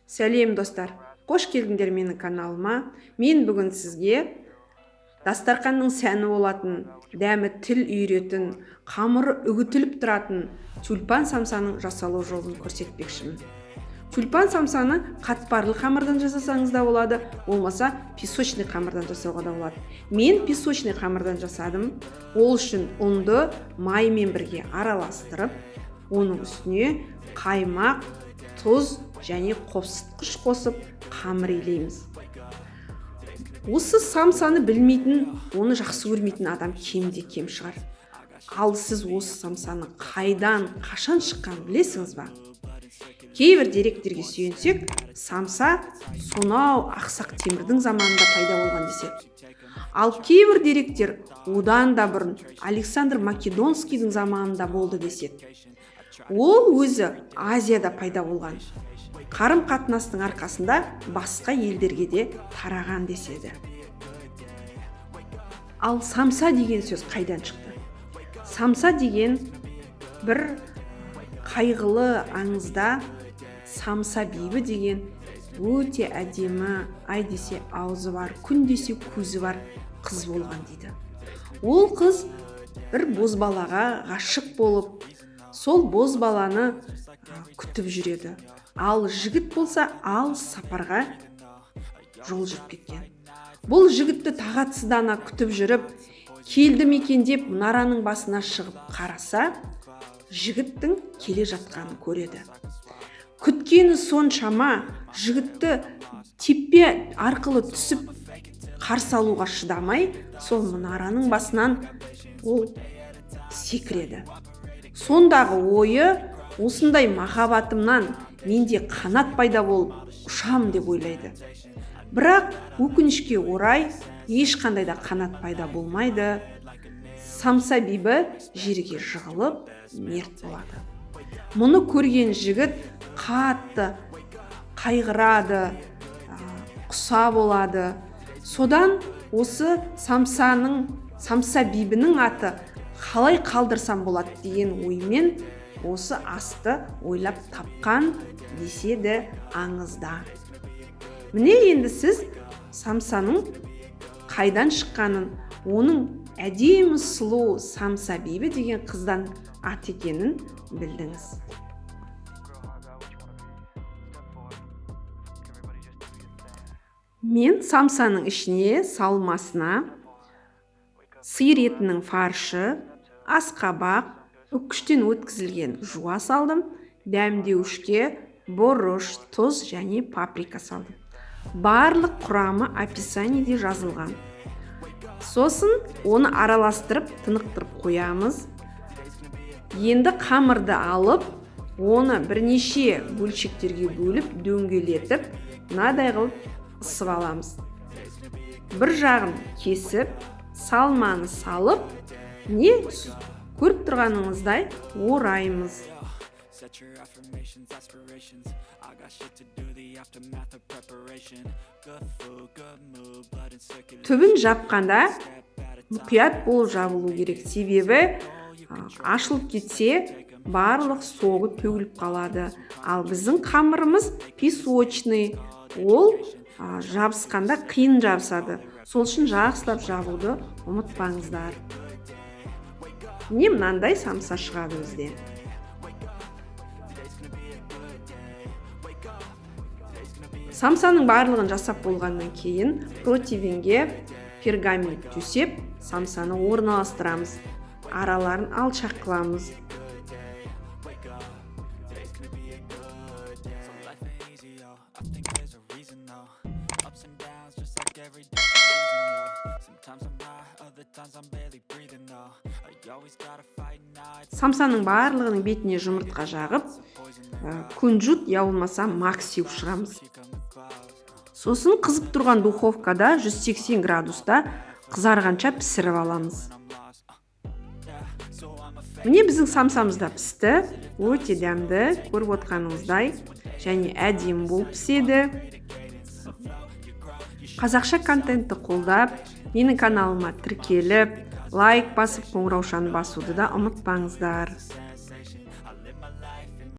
Сәлем достар, қош келдіңдер менің каналыма. Мен бүгін сізге дастарханның сәні болатын, дәмі тіл үйретін, қамыры үгітіліп тұратын тюльпан самсаның жасалу жолын көрсетпекшімін. Тюльпан самсаны қатпарлы қамырдан жасасаңыз да болады, болмаса песочный қамырдан жасауға да болады. Мен песочный қамырдан жасадым. Ол үшін ұнды маймен бірге араластырып, оның үстіне қаймақ, тұз және қосытқыш қосып қамыр илейміз. Осы самсаны білмейтін, оны жақсы көрмейтін адам кемде кем шығар. Ал сіз осы самсаны қайдан, қашан шыққан білесіңіз ба? Кейбір деректерге сүйенсек, самса сонау ақсақ темірдің заманында пайда болған деседі. Ал кейбір деректер одан да бұрын Александр Македонскийдің заманында болды деседі. Ол өзі Азияда пайда болған. Қарым-қатынастың арқасында басқа елдерге де тараған деседі. Ал самса деген сөз қайдан шықты? Самса деген бір қайғылы аңызда самса бибі деген өте әдемі, ай десе аузы бар, күн десе көзі бар қыз болған дейді. Ол қыз бір бозбалаға ғашық болып, сол бозбаланы күтіп жүреді. Ал жігіт болса алыс сапарға жол жүріп кеткен. Бұл жігітті тағатсыздана күтіп жүріп, келді мекендеп мұнараның басына шығып қараса, жігіттің келе жатқанын көреді. Күткені соншама жігітті тепе арқылы түсіп қарсы алуға шыдамай, сол мұнараның басынан ол секіреді. Сондағы ойы, осындай махаббатымнан менде қанат пайда болып ұшам деп ойлайды. Бірақ өкінішке орай ешқандай да қанат пайда болмайды. Самса бибі жерге жығылып мерт болады. Мұны көрген жігіт қатты қайғырады, құса болады. Содан осы самса бибінің аты қалай қалдырсам болады деген оймен осы асты ойлап тапқан деседі аңызда. Міне енді сіз самсаның қайдан шыққанын, оның әдемі сұлу самса бибі деген қыздан ат екенін білдіңіз. Мен самсаның ішіне салмасына сиыр етінің фаршы, асқабақ, үккіштен өткізілген жуа салдым, дәмдеуішке бұрыш, тұз және паприка салдым. Барлық құрамы описаниеде жазылған. Сосын оны араластырып, тынықтырып қоямыз. Енді қамырды алып, оны бірнеше бөлшектерге бөліп, дөңгелетіп, мынадай қылып ысып аламыз. Бір жағын кесіп, салманы салып, не көріп тұрғаныңыздай ораймыз. Түбін жапқанда мұқият болып жабылу керек, себебі ашылып кетсе барлық соғы төгіліп қалады. Ал біздің қамырымыз песочный, ол жабысқанда қиын жабысады. Сол үшін жақсылап жабуды ұмытпаңыздар. Не мынандай самса шығады бізде. Самсаның барлығын жасап болғаннан кейін противенге пергамент төсеп, самсаны орналастырамыз. Араларын алшақ қыламыз. Самсаның барлығының бетіне жұмыртқа жағып, күнжут я болмаса максиу шығамыз. Сосын қызып тұрған духовкада 180 градуста қызарғанша пісіріп аламыз. Міне біздің самсамыз да пісті, өте дәмді, көріп отқаныңыздай, және әдемі болып піседі. Қазақша контентті қолдап, менің каналыма тіркеліп, лайк басып, қоңыраушаны басуды да ұмытпаңыздар.